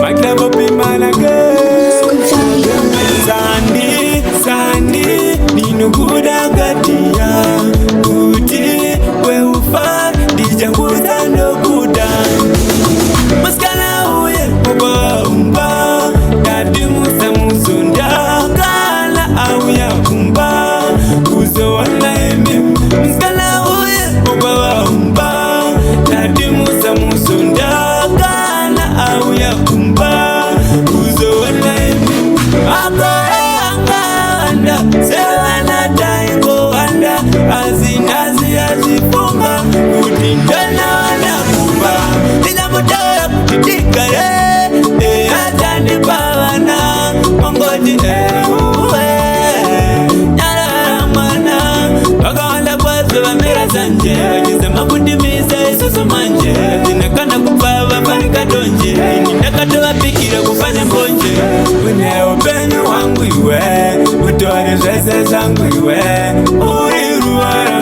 My club up in Malaga. Sandi, nino kuda gatia. Kuti, we ufa, dijanguza no kuda. Maskala uye, oba umba. Dadi musa musunda, kala auya umba. Uzo wana eme, maskala uye, oba umba. Dadi musa musunda, kala auya umba. Uzo wana eme, anga sewana taiko anda azinazi azifunga kutindana wana kumba nina mutawa kutitika hata nipawana mongoti uwe nyala mwana wakawanda kwazo wamera sanje wakisema kutimiza isusu manje zinakana kupava parika donje ninakatoa pikira kufanya mbonje wene upenyu wangu iwe utore zese zangu iwe uriruara